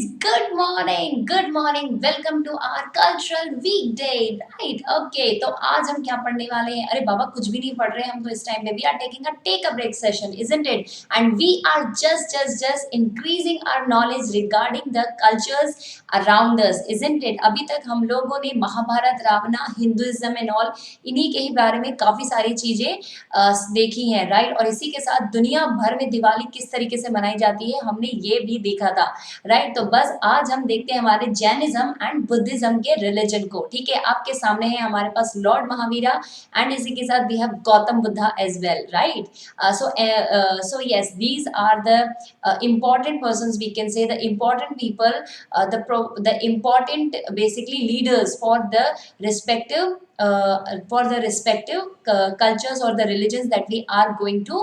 Good morning, welcome to our cultural weekday. Right, okay, तो आज हम क्या पढ़ने वाले हैं? अरे बाबा, कुछ भी नहीं पढ़ रहे हैं हम तो इस टाइम पे। We are taking a take a break session, isn't it? And we are just increasing our knowledge regarding the cultures around us, isn't it? अभी तक हम लोगों ने Mahabharat, Ravana, Hinduism and all, इन्हीं के ही बारे में काफी सारी चीजें देखी हैं, राइट? और इसी के साथ दुनिया भर में दिवाली किस तरीके से मनाई जाती है हमने ये भी देखा था, राइट? तो बस आज हम देखते हैं हमारे जैनिज्म एंड बुद्धिज्म के रिलीजन को। ठीक है, आपके सामने है हमारे पास लॉर्ड महावीरा एंड इसी के साथ we have Gautam Buddha as well, right? So yes, these are the important persons, we can say the important people, the important basically leaders for the respective cultures or the religions that we are going to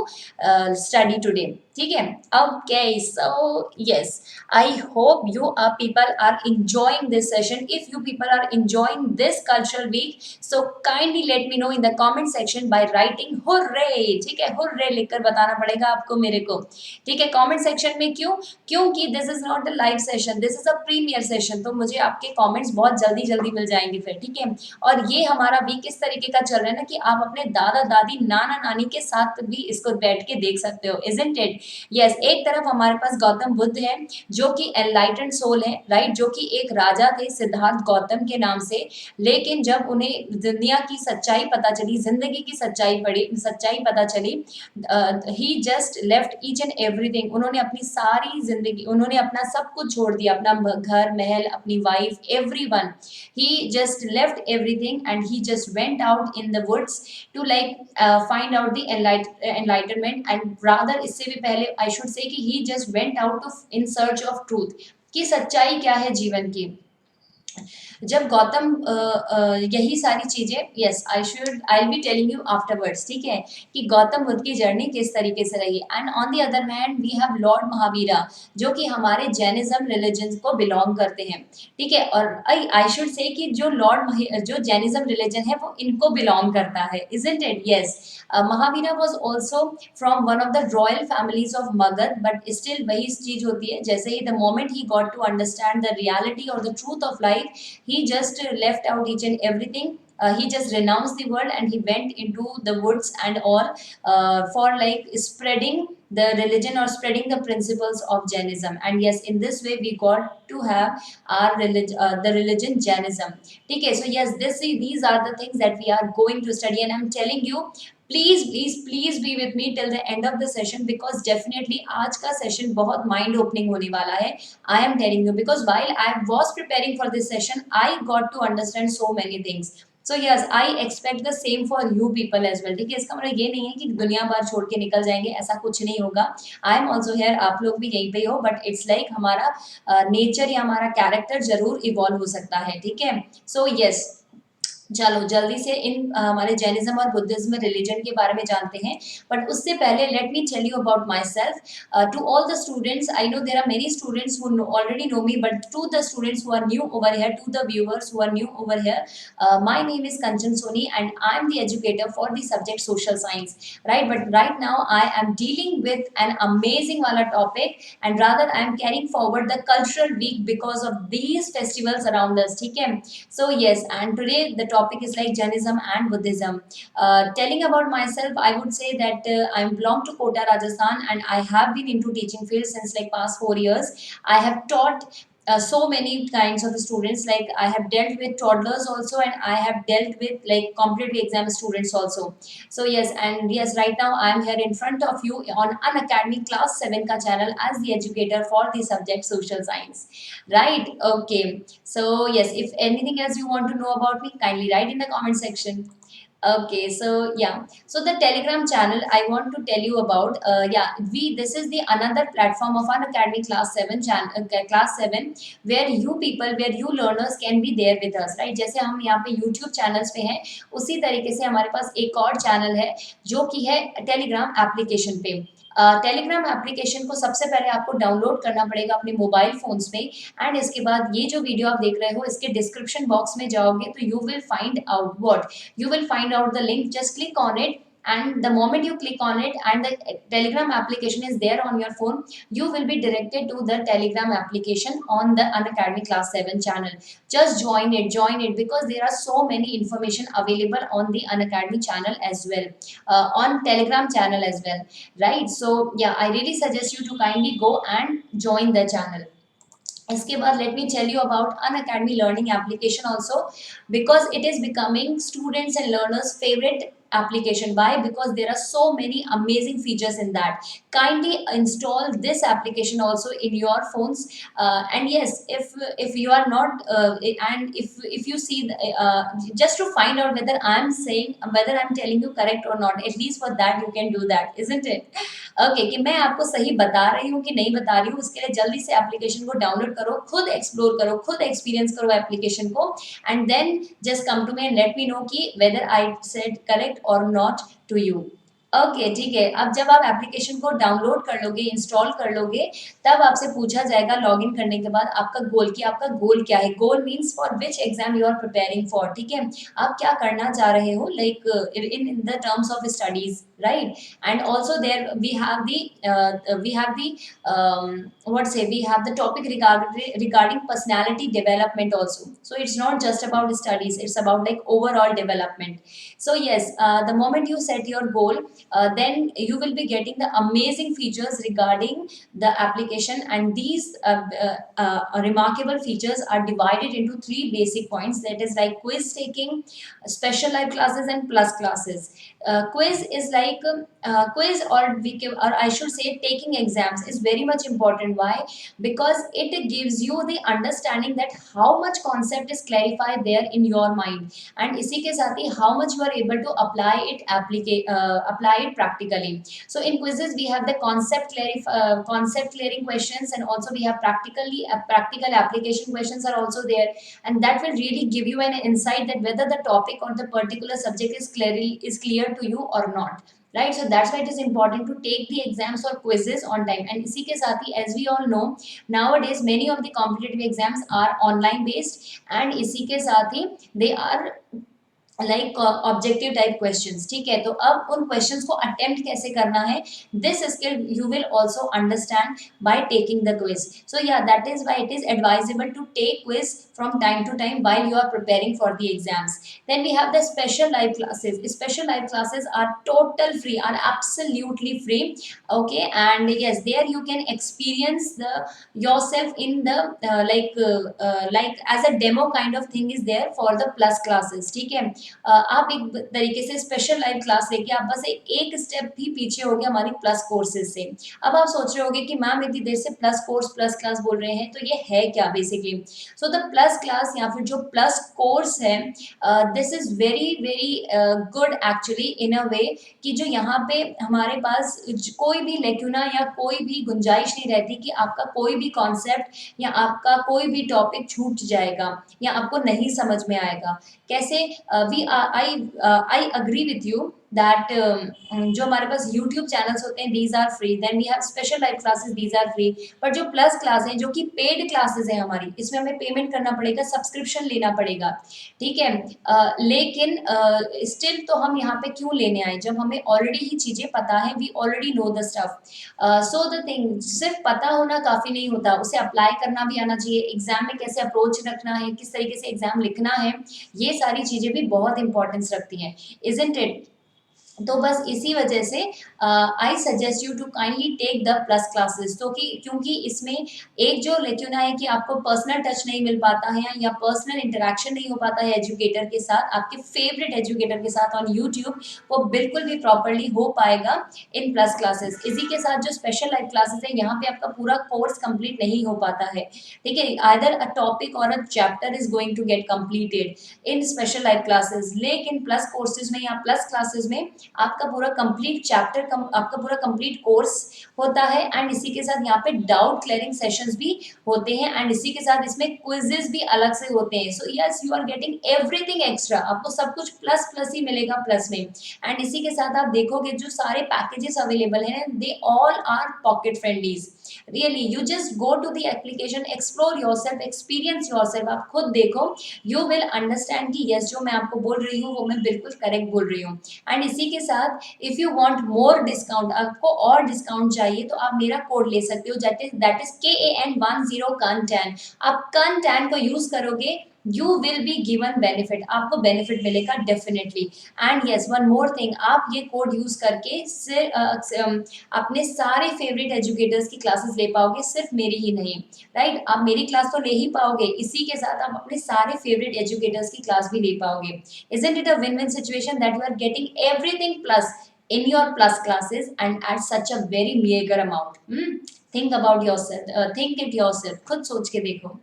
study today. ठीक है, okay, so yes, I hope you people are enjoying this session. If you people are enjoying this cultural week, so kindly let me know in the comment section by writing hooray. ठीक है, hooray लिखकर बताना पड़ेगा आपको मेरे को। ठीक है, comment section में क्यों? क्योंकि this is not the live session, this is a premiere session, तो मुझे आपके comments बहुत जल्दी जल्दी मिल जाएंगे फिर। ठीक है, और ये हमारा वीक इस तरीके का चल रहा है ना कि आप अपने दादा दादी नाना नानी के साथ भी इसको बैठ के देख सकते हो, isn't it? Yes, एक तरफ हमारे पास गौतम बुद्ध है जो कि एनलाइटेंड सोल है, राइट? जो कि एक राजा थे सिद्धार्थ गौतम के नाम से, लेकिन जब उन्हें दुनिया की सच्चाई पता चली, जिंदगी की सच्चाई पता चली, he just left each and everything. उन्होंने अपनी सारी जिंदगी, उन्होंने अपना सब कुछ छोड़ दिया, अपना घर महल, अपनी wife, everyone. He just left everything and he just went out in the woods to like find out the enlightenment, and rather इससे भी पहले आई शुड से कि he just went out of in search of truth, कि सच्चाई क्या है जीवन की। जब गौतम यही सारी चीजें, yes, I will be telling you afterwards, ठीक है, कि गौतम बुद्ध की जर्नी किस तरीके से रही। And on the other hand we have lord Mahavira जो कि हमारे जैनिज्म रिलीजन को बिलोंग करते हैं। ठीक है, और आई शुड से कि जो जैनिज्म रिलीजन है वो इनको बिलोंग करता है, isn't it? Yes, Mahavira was also from one of the royal families of Magadh, but still वही चीज होती है, जैसे ही the moment he got to understand the reality और the truth of life, he just left out each and everything. He just renounced the world and he went into the woods and all, for like spreading the religion or spreading the principles of Jainism. And yes, in this way we got to have our the religion Jainism. Okay, so yes, these are the things that we are going to study, and I'm telling you, please be with me till the end of the session, because definitely आज का session बहुत mind opening होने वाला है। I am telling you because while I was preparing for this session I got to understand so many things. So yes, I expect the same for you people as well. ठीक है, इसका मतलब ये नहीं है कि दुनिया भर छोड़ के निकल जाएंगे, ऐसा कुछ नहीं होगा। आई एम ऑल्सो हेयर, आप लोग भी यहीं पे हो, बट इट्स लाइक हमारा नेचर या हमारा कैरेक्टर जरूर इवॉल्व हो सकता है। ठीक है, सो यस, चलो जल्दी से इन हमारे जैनिज्म और बुद्धिज्म रिलीजन के बारे में जानते हैं। बट उससे पहले let me tell you about myself. To all the students, I know there are many students who already know me, but to the students who are new over here, to the viewers who are new over here, my name is Kanchan Soni and I am the educator for the subject social science, right? But right now I am dealing with an amazing वाला topic, and rather I am carrying forward the cultural week because of these festivals around us. ठीक है, so yes, and today the topic is like Jainism and Buddhism. Telling about myself, I would say that I belong to Kota, Rajasthan, and I have been into teaching field since like past 4 years. I have taught so many kinds of students, like I have dealt with toddlers also, and I have dealt with like competitive exam students also. So yes, and yes, right now I am here in front of you on an academy class 7 ka channel as the educator for the subject social science, right? Okay, so yes, if anything else you want to know about me, kindly write in the comment section. Okay, so yeah, so the Telegram channel I want to tell you about. Yeah, this is the another platform of an academy class 7 channel, class 7, where you people, where you learners can be there with us, right? जैसे हम यहाँ पे YouTube channels पे हैं, उसी तरीके से हमारे पास एक और चैनल है जो कि है Telegram एप्लीकेशन पे। टेलीग्राम एप्लीकेशन को सबसे पहले आपको डाउनलोड करना पड़ेगा अपने मोबाइल फोन्स में, एंड इसके बाद ये जो वीडियो आप देख रहे हो इसके डिस्क्रिप्शन बॉक्स में जाओगे तो you will find out what, you will find out the link, just click on it and the moment you click on it and the Telegram application is there on your phone, you will be directed to the Telegram application on the Unacademy Class 7 channel. Just join it, because there are so many information available on the Unacademy channel as well, on Telegram channel as well, right? So yeah, I really suggest you to kindly go and join the channel. इसके बाद let me tell you about Unacademy learning application also, because it is becoming students and learners favorite application. Why? Because there are so many amazing features in that. Kindly install this application also in your phones, and yes, if you are not and if you see just to find out whether I'm telling you correct or not, at least for that you can do that, isn't it? Okay कि मैं आपको सही बता रही हूँ कि नहीं बता रही हूँ, उसके लिए जल्दी से एप्लीकेशन को डाउनलोड करो, खुद एक्सप्लोर करो, खुद एक्सपीरियंस करो एप्लीकेशन को, and then just come to me and let me know कि वेदर आई सेड करेक्ट और नॉट टू यू। ओके ठीक है, अब जब आप एप्लीकेशन को डाउनलोड कर लोगे, इंस्टॉल कर लोगे, तब आपसे पूछा जाएगा लॉगिन करने के बाद आपका गोल, कि आपका गोल क्या है। Goal means for which exam you are preparing for, ठीक है, आप क्या करना चाह रहे हो, like in the terms of studies, right? And also there we have the what say we have the topic regarding personality development also. So it's not just about studies, it's about like overall development. So yes, the moment you set your goal, then you will be getting the amazing features regarding the application, and these remarkable features are divided into three basic points, that is like quiz taking, special live classes and plus classes. Quiz is like quiz, or I should say taking exams is very much important. Why? Because it gives you the understanding that how much concept is clarified there in your mind, and इसी के साथ ही how much you are able to apply it practically. So in quizzes we have the concept clearing questions, and also we have practical application questions are also there, and that will really give you an insight that whether the topic or the particular subject is clear to you or not, right? So that's why it is important to take the exams or quizzes on time. And इसी के साथ ही, as we all know, nowadays many of the competitive exams are online based, and इसी के साथ ही they are like objective type questions, ठीक है? तो अब उन क्वेश्चंस को अटेम्प्ट कैसे करना है, this skill you will also understand by taking the quiz. So yeah that is why it is advisable to take quiz from time to time while you are preparing for the exams. Then we have the special live classes. Special live classes are total free, are absolutely free, okay? And yes, there you can experience the yourself in the like as a demo kind of thing is there for the plus classes, ठीक है? आप एक तरीके से special live class लेके आप बस एक स्टेप भी पीछे हो गए हमारी प्लस कोर्सेज से। अब आप सोच रहे होगे कि मैम इतनी देर से प्लस कोर्स प्लस क्लास बोल रहे हैं, तो ये है क्या बेसिकली? सो द प्लस क्लास या फिर जो प्लस कोर्स है, this is very very good actually in a way, कि जो यहाँ पे हमारे पास कोई भी लेक्यूना या कोई भी गुंजाइश नहीं रहती कि आपका कोई भी कॉन्सेप्ट या आपका कोई भी टॉपिक छूट जाएगा या आपको नहीं समझ में आएगा। कैसे? We I agree with you that जो हमारे पास यूट्यूब चैनल्स होते हैं, these are free, then we have special live classes, these are free. पर जो प्लस क्लास हैं, जो कि पेड क्लासेस हैं हमारी, इसमें हमें पेमेंट करना पड़ेगा, सब्सक्रिप्शन लेना पड़ेगा, ठीक है? लेकिन स्टिल तो हम यहाँ पे क्यों लेने आए जब हमें ऑलरेडी ही चीज़ें पता है, we already know the stuff. So the thing, सिर्फ पता होना काफ़ी नहीं होता, उसे अप्लाई करना भी आना चाहिए। एग्जाम में कैसे अप्रोच रखना है, किस तरीके से एग्जाम लिखना है, ये सारी चीज़ें भी बहुत इंपॉर्टेंस रखती हैं, इजंट इट? तो बस इसी वजह से I suggest you to kindly take the plus classes. तो कि क्योंकि इसमें एक जो लेक्यूना है कि आपको पर्सनल टच नहीं मिल पाता है या पर्सनल इंटरेक्शन नहीं हो पाता है एजुकेटर के साथ, आपके फेवरेट एजुकेटर के साथ ऑन यूट्यूब, वो बिल्कुल भी प्रॉपरली हो पाएगा इन प्लस क्लासेस। इसी के साथ जो स्पेशल लाइव क्लासेस है, यहाँ पे आपका पूरा कोर्स कंप्लीट नहीं हो पाता है, ठीक है? आइदर अ टॉपिक और a chapter is going to get completed in special live classes, लेकिन प्लस कोर्सेज में या प्लस क्लासेस में आपका पूरा कंप्लीट चैप्टर आपका पूरा कंप्लीट कोर्स होता है, एंड इसी के साथ यहाँ पे डाउट क्लियरिंग सेशंस भी होते हैं, एंड इसी के साथ इसमें क्विजेस भी अलग से होते हैं। So yes, you are getting everything extra, आपको सब कुछ प्लस प्लस ही मिलेगा प्लस में। एंड इसी के साथ आप देखोगे जो सारे पैकेजेस अवेलेबल हैं, they all are pocket friendlies, really you just go to the application, explore yourself, experience yourself, आप खुद देखो, यू विल अंडरस्टैंड कि यस जो मैं आपको बोल रही हूँ वो मैं बिल्कुल करेक्ट बोल रही हूँ। एंड इसी के साथ if you want more discount, आपको और डिस्काउंट चाहिए तो आप मेरा कोड ले सकते हो, दैट इज KAN10 CAN10। आप CAN10 को यूज करोगे, you will be given benefit, आपको बेनिफिट मिलेगा definitely. And yes one more thing, आप ये कोड यूज करके अपने सारे फेवरेट एजुकेटर्स की क्लासेस ले पाओगे, सिर्फ मेरी ही नहीं, राइट? आप मेरी क्लास तो ले ही पाओगे, इसी के साथ आप अपने सारे फेवरेट एजुकेटर्स की क्लास भी ले पाओगे। Isn't it a win-win situation that you are getting everything plus in your plus classes and at such a very meager amount? Think about yourself, think it yourself, खुद सोच के देखो।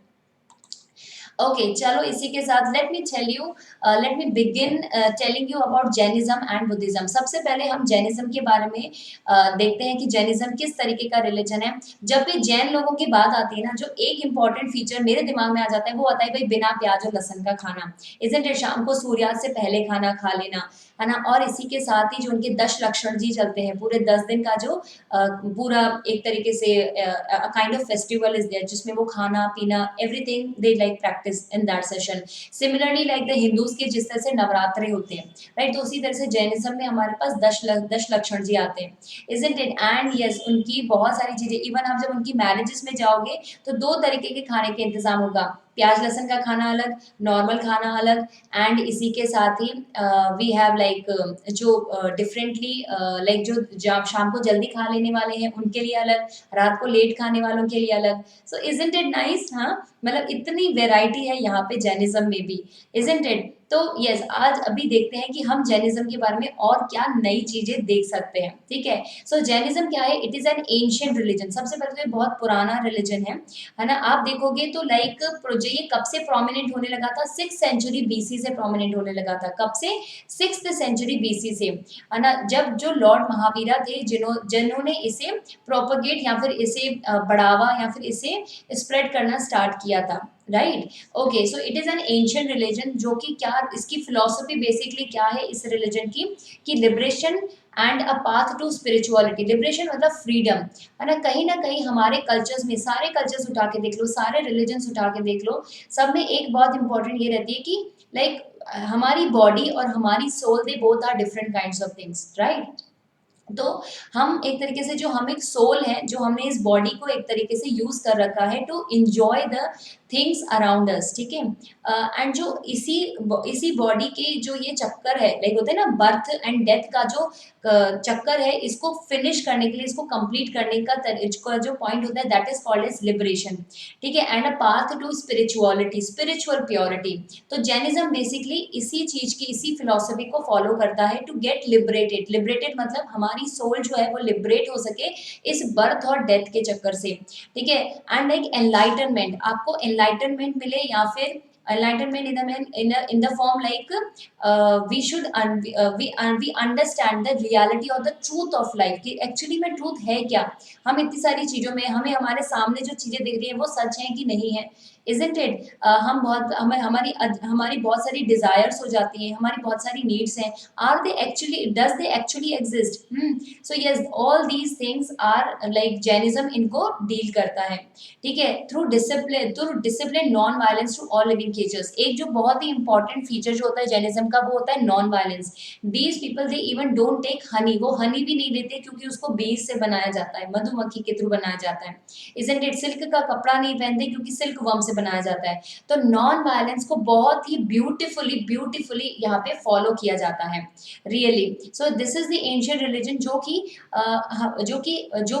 Okay चलो इसी के साथ let me tell you, let me begin telling you about Jainism and Buddhism. सबसे पहले हम जैनिज्म के बारे में देखते हैं कि जैनिज्म किस तरीके का रिलीजन है। जब भी जैन लोगों की बात आती है ना, जो एक इंपॉर्टेंट फीचर मेरे दिमाग में आ जाता है वो आता है भाई बिना प्याज और लहसुन का खाना, इज़न्ट इट? शाम को सूर्यास्त से पहले खाना खा लेना, है ना? और इसी के साथ ही जो उनके 10 लक्षण जी चलते हैं, पूरे 10 दिन का जो पूरा एक तरीके से kind of festival is there, जिसमें वो खाना पीना everything they like practice in that session. Similarly like the Hindus के जिस तरह से नवरात्रे होते हैं, राइट? तो उसी तरह से जैनिज्म में हमारे पास 10 लक्षण जी आते हैं, इजंट इट? एंड यस उनकी बहुत सारी चीजें, इवन आप जब उनकी मैरिजेस में जाओगे तो 2 तरीके के खाने के इंतजाम होगा, प्याज लहसुन का खाना अलग, नॉर्मल खाना अलग। एंड इसी के साथ ही वी हैव लाइक जो डिफरेंटली लाइक जो शाम को जल्दी खा लेने वाले हैं उनके लिए अलग, रात को लेट खाने वालों के लिए अलग। सो इजंट इट नाइस? हाँ, मतलब इतनी वेराइटी है यहाँ पे जैनिज्म में भी, इजंट इट? तो यस आज अभी देखते हैं कि हम जैनिज्म के बारे में और क्या नई चीजें देख सकते हैं, ठीक है? सो जैनिज्म क्या है? It is an ancient religion. सबसे पहले तो ये बहुत पुराना रिलीजन है ना? आप देखोगे तो लाइक ये कब से प्रोमिनेंट होने लगा था? 6th सेंचुरी बीसी से प्रोमिनेंट होने लगा था। कब से? 6th सेंचुरी बीसी से, है ना? जब जो लॉर्ड महावीरा थे जिन्होंने इसे प्रोपोगेट या फिर इसे बढ़ावा या फिर इसे स्प्रेड करना स्टार्ट किया था, right? Okay so it is an ancient religion, जो कि क्या इसकी फिलोसफी बेसिकली क्या है इस रिलीजन की, कि liberation and a path to spirituality. Liberation मतलब फ्रीडम, है ना कहीं हमारे कल्चर्स में, सारे कल्चर्स उठा के देख लो, सारे रिलीजन्स उठा के देख लो, सब में एक बहुत इंपॉर्टेंट ये रहती है कि लाइक हमारी बॉडी और हमारी soul, they both are different kinds of things, right? तो हम एक तरीके से जो हम एक सोल है, जो हमने इस बॉडी को एक तरीके से यूज कर रखा है to enjoy the things around us, ठीक है? एंड जो इसी बॉडी के जो ये चक्कर है, लाइक होते हैं ना बर्थ एंड डेथ का जो चक्कर है, इसको फिनिश करने के लिए, इसको कंप्लीट करने का जो पॉइंट होता है, that is called as liberation, ठीक है? And a path to spirituality, spiritual purity. तो जैनिज्म बेसिकली इसी चीज की, इसी फिलोसफी को फॉलो करता है टू गेट लिबरेटेड। लिबरेटेड मतलब हमारी सोल जो है वो लिबरेट हो सके इस बर्थ और डेथ के चक्कर से, ठीक है? एंड लाइक एनलाइटनमेंट, आपको एनलाइटनमेंट मिले, या फिर enlightenment in the form like we understand the reality or the truth of life, कि एक्चुअली में ट्रूथ है क्या, हम इतनी सारी चीजों में, हमें हमारे सामने जो चीजें दिख रही है वो सच है कि नहीं है, इजंट इट? हम बहुत हमारी बहुत सारी डिजायर्स हो जाती हैं, हमारी बहुत सारी नीड्स हैं, are they actually, does they actually exist? So yes all these things are like Jainism इनको डील करता है, ठीक है? Through discipline non violence to all living creatures. एक जो बहुत ही इंपॉर्टेंट फीचर जो होता है जैनिज्म का, वो होता है non violence. These people they even don't take honey, वो हनी भी नहीं लेते, क्योंकि उसको बीज से बनाया जाता है, मधुमक्खी के थ्रू बनाया जाता है, इजंट इट? सिल्क का कपड़ा नहीं पहनते क्योंकि सिल्क वर्म से बनाया जाता है। तो नॉन वायलेंस को बहुत ही ब्यूटीफुली यहाँ पे फॉलो किया जाता है, really. So this is the ancient religion जो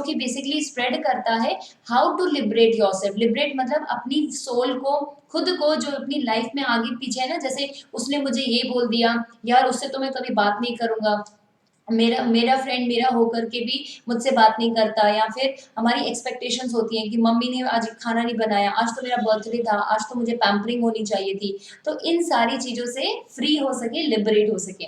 कि बेसिकली स्प्रेड करता है how to liberate yourself. Liberate मतलब अपनी सोल को, खुद को, जो अपनी लाइफ में आगे पीछे है ना, जैसे उसने मुझे ये बोल दिया, यार उससे तो मैं कभी बात नहीं करूंगा, मेरा मेरा फ्रेंड मेरा होकर के भी मुझसे बात नहीं करता, या फिर हमारी एक्सपेक्टेशंस होती हैं कि मम्मी ने आज खाना नहीं बनाया, आज तो मेरा बर्थडे था, आज तो मुझे पैम्परिंग होनी चाहिए थी। तो इन सारी चीज़ों से फ्री हो सके, लिबरेट हो सके,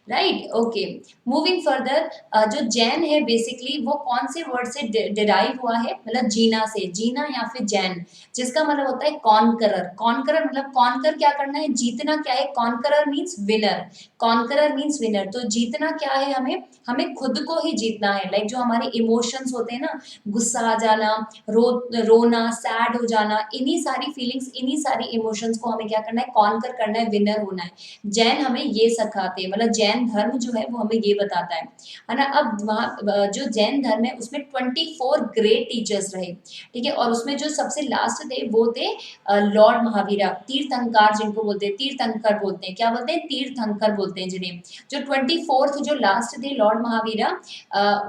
राइट। ओके, मूविंग फर्दर, जो जैन है बेसिकली वो कौन से वर्ड से डिराइव हुआ है, मतलब जीना से, जीना या फिर जैन, जिसका मतलब होता है कॉन्करर। कॉन्करर मतलब कॉन्कर क्या करना है, जीतना क्या है, conqueror means winner, conqueror means winner. तो जीतना क्या है, हमें हमें खुद को ही जीतना है। लाइक जो हमारे इमोशंस होते हैं ना, गुस्सा आ जाना, रोना, सैड हो जाना, इन्हीं सारी फीलिंग्स, इन्हीं सारी इमोशंस को हमें क्या करना है, कॉन्कर करना है, विनर होना है। जैन हमें ये सिखाते हैं, मतलब जैन धर्म जो है वो हमें ये बताता है ना। अब वहाँ जो जैन धर्म है उसमें 24 ग्रेट टीचर्स रहे, ठीक है, और उसमें जो सबसे लास्ट थे वो थे लॉर्ड महावीरा, तीर्थंकार जिनको बोलते हैं, तीर्थंकर बोलते हैं, क्या बोलते हैं, तीर्थंकर बोलते हैं जिन्हें। जो 24th जो लास्ट थे लॉर्ड महावीरा,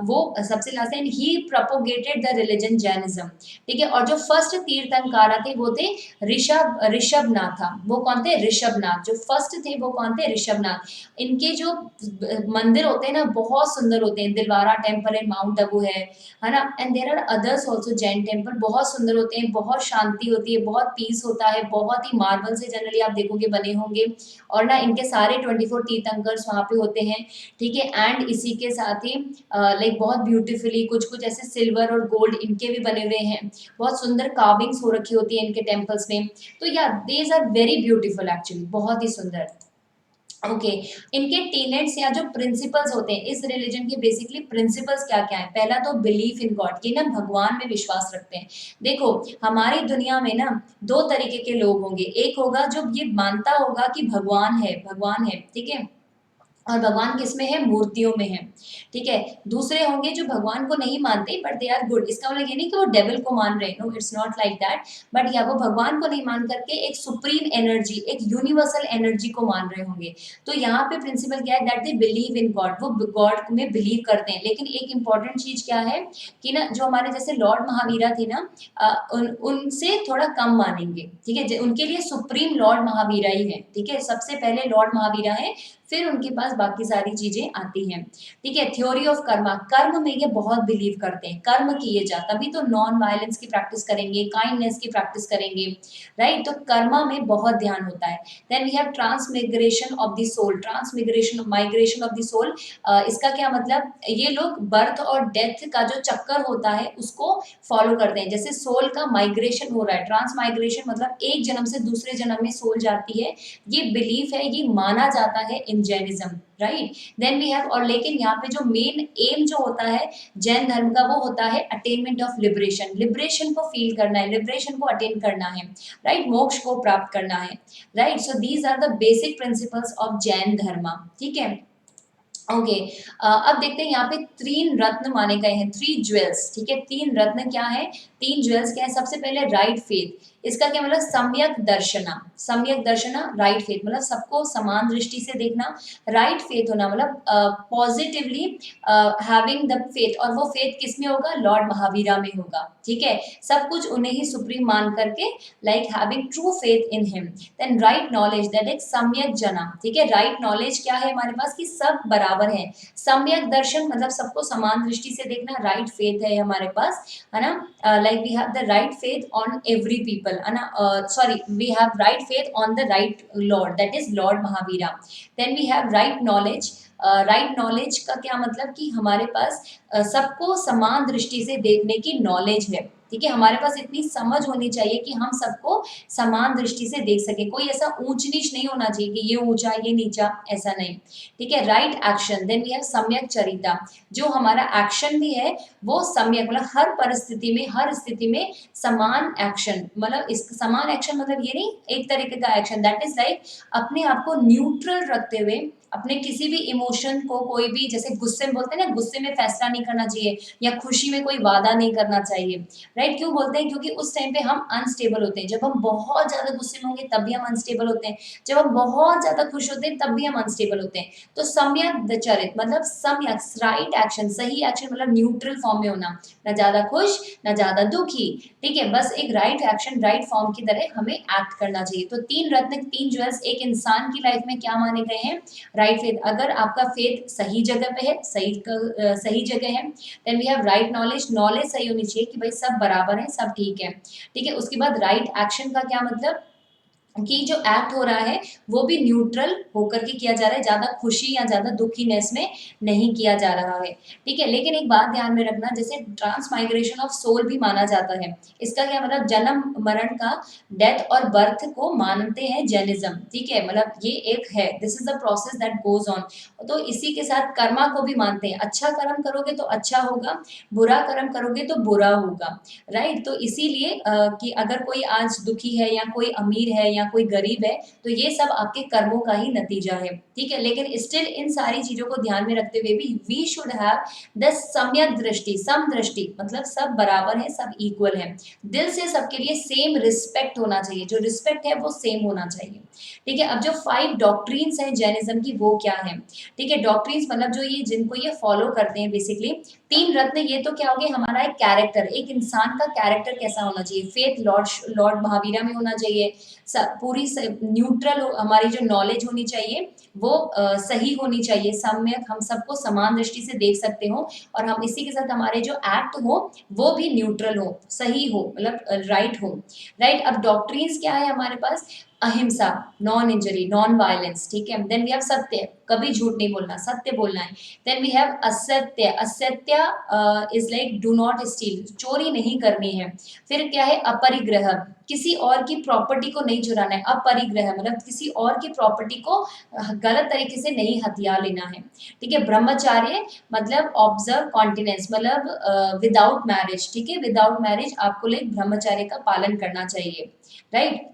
वो सबसे last, and he propagated the religion Jainism, ठीक है। और जो फर्स्ट तीर्थंकारा थे वो थे ऋषभनाथ। वो कौन थे, ऋषभनाथ। जो फर्स्ट थे वो कौन थे, ऋषभनाथ। इनके जो मंदिर होते हैं ना बहुत सुंदर होते हैं, Dilwara temple in mount Abu है ना, and there are others also Jain temple, बहुत सुंदर होते हैं, बहुत शांति होती है, बहुत पीस होता है, बहुत ही मार्बल से जनरली आप देखोगे बने होंगे, और ना इनके सारे 24 तीर्थंकर्स वहाँ पे होते हैं, ठीक है। एंड इसी के साथ ही लाइक बहुत ब्यूटीफुली कुछ कुछ ऐसे सिल्वर और गोल्ड इनके भी बने हुए हैं, बहुत सुंदर कार्विंग्स हो रखी होती है इनके टेम्पल्स में। तो या these are very beautiful actually, बहुत ही सुंदर। ओके, इनके टीनेट्स या जो प्रिंसिपल्स होते हैं इस रिलीजन के, बेसिकली प्रिंसिपल्स क्या क्या है। पहला तो बिलीफ इन गॉड, कि ना भगवान में विश्वास रखते हैं। देखो हमारी दुनिया में ना दो तरीके के लोग होंगे, एक होगा जो ये मानता होगा कि भगवान है, भगवान है, ठीक है, और भगवान किसमें है, मूर्तियों में है, ठीक है। दूसरे होंगे जो भगवान को नहीं मानते बट दे आर गुड, इसका मतलब ये नहीं कि वो डेविल को मान रहे हैं, no it's not like that, but yeah वो भगवान को नहीं मान करके एक सुप्रीम एनर्जी, एक यूनिवर्सल एनर्जी को मान रहे होंगे। तो यहाँ पे प्रिंसिपल क्या है, that they believe in God, वो गॉड में बिलीव करते हैं। लेकिन एक इंपॉर्टेंट चीज क्या है कि ना जो हमारे जैसे लॉर्ड महावीरा थे ना, उनसे थोड़ा कम मानेंगे, ठीक है, उनके लिए सुप्रीम लॉर्ड महावीरा ही है, ठीक है, सबसे पहले लॉर्ड महावीरा है, फिर उनके पास बाकी सारी चीजें आती हैं, ठीक है। थ्योरी ऑफ कर्मा, कर्म में ये बहुत बिलीव करते हैं, कर्म किए जा, तभी तो नॉन वायलेंस की प्रैक्टिस करेंगे, काइंडनेस की प्रैक्टिस करेंगे, राइट। तो कर्मा में बहुत ध्यान होता है। Then we have transmigration of the soul, transmigration, migration of the soul. इसका क्या मतलब, ये लोग बर्थ और डेथ का जो चक्कर होता है उसको फॉलो करते हैं। जैसे सोल का माइग्रेशन हो रहा है, ट्रांस माइग्रेशन मतलब एक जन्म से दूसरे जन्म में सोल जाती है, ये बिलीफ है, ये माना जाता है in Jainism, right. Then we have, और लेकिन यहाँ पे जो मेन एम जो होता है जैन धर्म का वो होता है अटेनमेंट ऑफ लिबरेशन, लिबरेशन को फील करना है, लिबरेशन को अटेन करना है, राइट, मोक्ष को प्राप्त करना है, right. So these are the basic principles of Jain dharma, ठीक है। ओके, अब देखते हैं यहाँ पे तीन रत्न माने गए हैं, 3 ज्वेल्स, ठीक है। तीन रत्न क्या है, 3 ज्वेल्स क्या है, सबसे पहले राइट फेथ। इसका क्या मतलब, सम्यक दर्शना, सम्यक दर्शना, राइट फेथ मतलब सबको समान दृष्टि से देखना, राइट फेथ होना मतलब पॉजिटिवली हैविंग द फेथ, और वो फेथ किस में होगा, लॉर्ड महावीरा में होगा, ठीक है। सब कुछ उन्हें ही सुप्रीम मान करके, like having true faith in him. Then right knowledge, that is samyak jnana, ठीक है। राइट नॉलेज क्या है हमारे पास, कि सब बराबर है। सम्यक दर्शन मतलब सबको समान दृष्टि से देखना, राइट फेथ है हमारे पास, है ना। Like we have the right faith on every people, है ना, sorry, we have right faith on the right lord, that is lord Mahavira. Then we have right knowledge, right knowledge का क्या मतलब कि हमारे पास सबको समान दृष्टि से देखने की नॉलेज है, ठीक है। हमारे पास इतनी समझ होनी चाहिए कि हम सबको समान दृष्टि से देख सके, कोई ऐसा ऊंच नीच नहीं होना चाहिए कि ये ऊंचा ये नीचा, ऐसा नहीं, ठीक है। Right action, then we have samyak charitra, जो हमारा एक्शन भी है वो सम्यक, मतलब हर परिस्थिति में, हर स्थिति में समान एक्शन, मतलब इस समान एक्शन मतलब ये नहीं एक तरीके का एक्शन, दैट इज लाइक अपने आप को न्यूट्रल रखते हुए, अपने किसी भी इमोशन को, कोई भी जैसे गुस्से में बोलते हैं ना, गुस्से में फैसला नहीं करना चाहिए, या खुशी में कोई वादा नहीं करना चाहिए, राइट। क्यों बोलते हैं, क्योंकि उस टाइम पे हम अनस्टेबल होते हैं, जब हम बहुत ज्यादा गुस्से में होंगे तब भी हम अनस्टेबल होते हैं, जब हम बहुत ज्यादा खुश होते हैं तब भी हम अनस्टेबल होते हैं। तो सम्यक चरित मतलब सम्यक, राइट एक्शन, सही एक्शन मतलब न्यूट्रल फॉर्म में होना, ना ज्यादा खुश ना ज्यादा दुखी, ठीक है, बस एक राइट एक्शन, राइट फॉर्म की तरह हमें एक्ट करना चाहिए। तो 3 रत्न, 3 ज्वेल्स एक इंसान की लाइफ में क्या माने गए हैं, राइट फेथ। अगर आपका फेथ सही जगह पे है, सही जगह है, then we have right knowledge, knowledge सही होनी चाहिए कि भाई सब बराबर है, सब ठीक है, ठीक है। उसके बाद राइट एक्शन का क्या मतलब, कि जो एक्ट हो रहा है वो भी न्यूट्रल होकर के किया जा रहा है, ज्यादा खुशी या ज्यादा दुखीनेस में नहीं किया जा रहा है। ठीक है, लेकिन एक बात ध्यान में रखना, जैसे ट्रांस माइग्रेशन ऑफ सोल भी माना जाता है, इसका क्या मतलब, जन्म मरण का, डेथ और बर्थ को मानते हैं जैनिज्म। ठीक है, मतलब ये एक है, this is the process that goes on. तो इसी के साथ कर्मा को भी मानते हैं, अच्छा कर्म करोगे तो अच्छा होगा, बुरा कर्म करोगे तो बुरा होगा। राइट, तो इसीलिए कि अगर कोई आज दुखी है या कोई अमीर है या कोई गरीब है, तो ये सब आपके कर्मों का ही नतीजा है। ठीक है, लेकिन स्टिल इन सारी चीजों को ध्यान में रखते हुए भी वी शुड हैव द सम्यक दृष्टि, सम दृष्टि मतलब सब बराबर है, सब इक्वल है, दिल से सबके लिए सेम रिस्पेक्ट होना चाहिए, जो रिस्पेक्ट है वो सेम होना चाहिए। ठीक है, अब जो 5 डॉक्ट्रीन्स हैं जैनिज्म की वो क्या है। ठीक है, डॉक्ट्रीन्स मतलब जो ये जिनको ये फॉलो करते हैं बेसिकली, 3 रत्न, ये तो क्या हो गया हमारा एक कैरेक्टर, एक इंसान का कैरेक्टर कैसा होना चाहिए, फेथ लॉर्ड लॉर्ड महावीरा में होना चाहिए, पूरी न्यूट्रल हमारी जो नॉलेज होनी चाहिए वो सही होनी चाहिए, सम्यक हम सबको समान दृष्टि से देख सकते हो, और हम इसी के साथ हमारे जो एक्ट हो वो भी न्यूट्रल हो, सही हो, मतलब राइट हो। राइट, अब डॉक्ट्रीन्स क्या है हमारे पास, अहिंसा, नॉन इंजरी, नॉन वायलेंस। ठीक है, देन वी हैव सत्य, कभी झूठ नहीं बोलना, सत्य बोलना है। देन वी हैव असत्य, असत्य is like do not steel, चोरी नहीं करनी है। फिर क्या है, अपरिग्रह, किसी और की प्रॉपर्टी को नहीं चुराना है, अपरिग्रह मतलब किसी और की प्रॉपर्टी को गलत तरीके से नहीं हथिया लेना है। ठीक है, ब्रह्मचार्य मतलब ऑब्जर्व कॉन्टिनेंस, मतलब विदाउट मैरिज। ठीक है, विदाउट मैरिज आपको लाइक ब्रह्मचार्य का पालन करना चाहिए। राइट,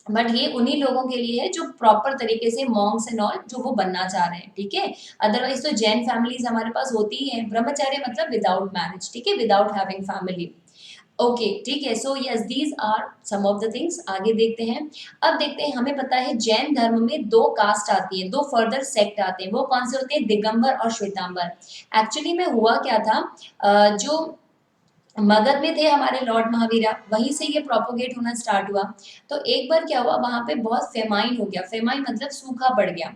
बट ये उन्हीं लोगों के लिए है जो प्रॉपर तरीके से मॉन्क्स एंड ऑल जो वो बनना चाह रहे हैं। ठीक है, अदरवाइज तो जैन फैमिलीज हमारे पास होती ही है। ब्रह्मचर्य मतलब विदाउट मैरिज, ठीक है, विदाउट हैविंग फैमिली। ओके, ठीक है, so yes these are some of the things. आगे देखते हैं। अब देखते हैं, हमें पता है जैन धर्म में 2 कास्ट आती है, 2 फर्दर सेक्ट आते हैं, वो कौन से होते हैं, दिगंबर और श्वेतांबर। एक्चुअली में हुआ क्या था, जो मगध में थे हमारे लॉर्ड महावीरा, वहीं से ये प्रोपोगेट होना स्टार्ट हुआ। तो एक बार क्या हुआ, वहां पे बहुत फेमाइन हो गया, फेमाइन मतलब सूखा पड़ गया,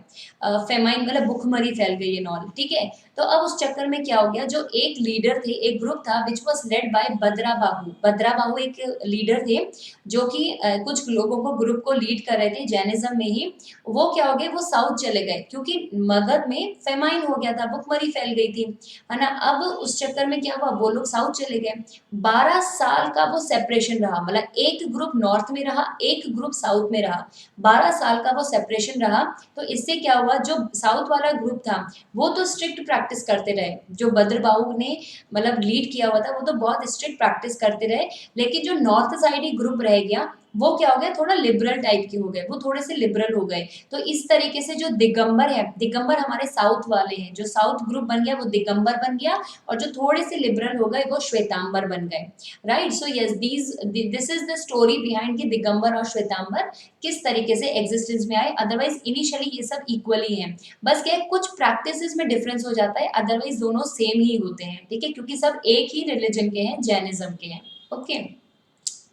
फेमाइन मतलब भुखमरी फैल गई है नॉल। ठीक है, तो अब उस चक्कर में क्या हो गया, जो एक लीडर थे, एक ग्रुप था which was led by Bhadrabahu, Bhadrabahu एक लीडर थे जो कि कुछ लोगों को, ग्रुप को लीड कर रहे थे जैनिज्म में ही। वो क्या हो गए, वो साउथ चले गए क्योंकि मगध में फेमाइन हो गया था, भुखमरी फैल गई थी, है ना। अब उस चक्कर में क्या हुआ, वो लोग साउथ चले गए। 12 साल का वो सेपरेशन रहा, मतलब एक ग्रुप नॉर्थ में रहा, एक ग्रुप साउथ में रहा, 12 साल का वो सेपरेशन रहा। तो इससे क्या हुआ, जो साउथ वाला ग्रुप था वो तो स्ट्रिक्ट प्रैक्टिस करते रहे, जो बद्रबाहु ने मतलब लीड किया हुआ था वो तो बहुत स्ट्रिक्ट प्रैक्टिस करते रहे, लेकिन जो नॉर्थ साइड ही ग्रुप रह गया वो क्या हो गया, थोड़ा लिबरल टाइप के हो गए, वो थोड़े से लिबरल हो गए। तो इस तरीके से जो दिगंबर है, दिगंबर हमारे साउथ वाले हैं, जो साउथ ग्रुप बन गया वो दिगंबर बन गया, और जो थोड़े से लिबरल हो गए वो श्वेतांबर बन गए। Right, so yes this is the story behind कि दिगंबर और श्वेतांबर किस तरीके से एग्जिस्टेंस में आए। अदरवाइज इनिशियली ये सब इक्वली हैं, बस क्या है कुछ प्रैक्टिसेस में डिफरेंस हो जाता है, अदरवाइज दोनों सेम ही होते हैं। ठीक है, क्योंकि सब एक ही रिलीजन के हैं, जैनिज्म के हैं। ओके,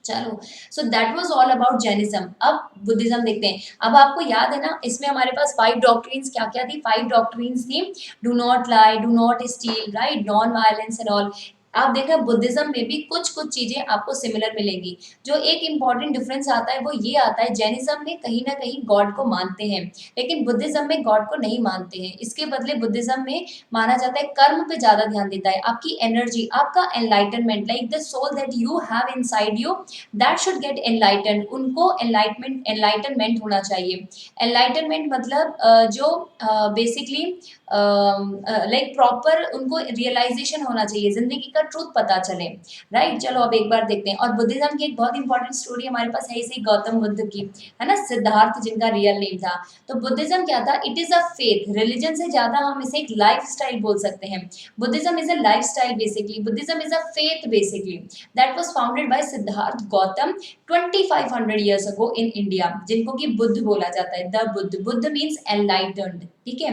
चलो, so that was all about Jainism. अब बुद्धिज्म देखते हैं। अब आपको याद है ना, इसमें हमारे पास 5 डॉक्ट्रिन्स क्या क्या थी, 5 डॉक्ट्रिन्स थी, do not lie, do not steel, right, non violence and all. आप देखना बुद्धिज्म में भी कुछ कुछ चीजें आपको सिमिलर मिलेंगी। जो एक इंपॉर्टेंट डिफरेंस आता है वो ये आता है, जैनिज्म में कहीं ना कहीं गॉड को मानते हैं, लेकिन बुद्धिज्म में गॉड को नहीं मानते हैं। इसके बदले बुद्धिज्म में माना जाता है कर्म पे ज्यादा ध्यान देता है, आपकी एनर्जी, आपका enlightenment, like the soul that you have inside you, that should get enlighten. उनको एनलाइटनमेंट होना चाहिए। एनलाइटनमेंट मतलब जो बेसिकली लाइक प्रॉपर उनको रियलाइजेशन होना चाहिए, जिंदगी का ट्रूथ पता चले। राइट, चलो अब एक बार देखते हैं। और बुद्धिज्म की एक बहुत इंपॉर्टेंट स्टोरी हमारे पास है, इसी गौतम बुद्ध की, है ना, सिद्धार्थ जिनका रियल नेम था। तो बुद्धिज्म क्या था, it is a faith, religion से ज्यादा हम इसे एक लाइफ स्टाइल बोल सकते हैं। Buddhism is a life style basically, Buddhism is a faith basically, that was founded by Siddharth Gautam 2500 years ago in India, जिनको कि बुद्ध बोला जाता है, the Buddha, Buddha means enlightened. ठीक है,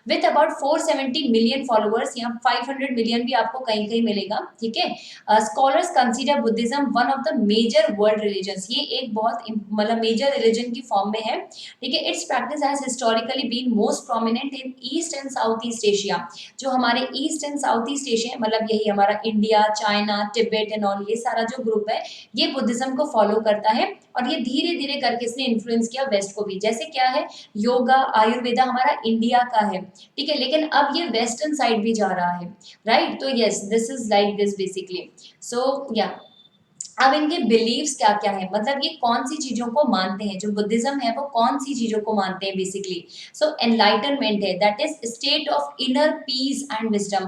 विथ अबाउट 470 मिलियन फॉलोअर्स, यहाँ 500 मिलियन भी आपको कहीं कहीं मिलेगा, ठीक है। Scholars consider Buddhism one of the major world religions, ये एक बहुत मतलब मेजर रिलीजन की फॉर्म में है, ठीक है। Its practice has historically been most prominent in east and south east Asia, जो हमारे east and south east Asia मतलब यही हमारा India, China, Tibet and all, ये सारा जो ग्रुप है ये बुद्धिज्म को फॉलो करता है, और ये धीरे धीरे करके इसने इन्फ्लुएंस किया वेस्ट को भी। जैसे क्या है, योगा आयुर्वेदा हमारा इंडिया का है, ठीक है, लेकिन अब ये वेस्टर्न साइड भी जा रहा है, राइट। तो yes, this is like this basically. So yeah अब इनके बिलीव्स क्या क्या है, मतलब ये कौन सी चीजों को मानते हैं, जो बुद्धिज्म है वो कौन सी चीजों को मानते हैं बेसिकली। सो एनलाइटनमेंट है, that is state of inner peace and wisdom,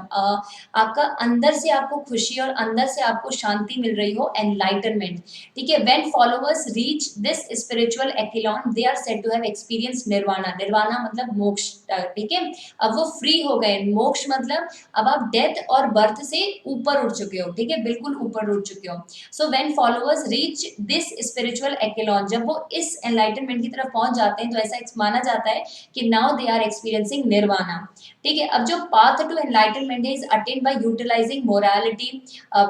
आपका अंदर से आपको खुशी और अंदर से आपको शांति मिल रही हो, एनलाइटनमेंट, ठीक है। When followers reach this spiritual echelon they are said to have experience nirvana, nirvana मतलब मोक्ष, ठीक है। अब वो फ्री हो गए, मोक्ष मतलब अब आप डेथ और बर्थ से ऊपर उठ चुके हो, ठीक है, बिल्कुल ऊपर उठ चुके हो। So when followers reach this spiritual echelon, जब वो इस एनलाइटनमेंट की तरफ पहुंच जाते हैं तो ऐसा माना जाता है कि now they are experiencing nirvana, ठीक है। अब जो पाथ टू एनलाइटनमेंट है is attained by utilising morality,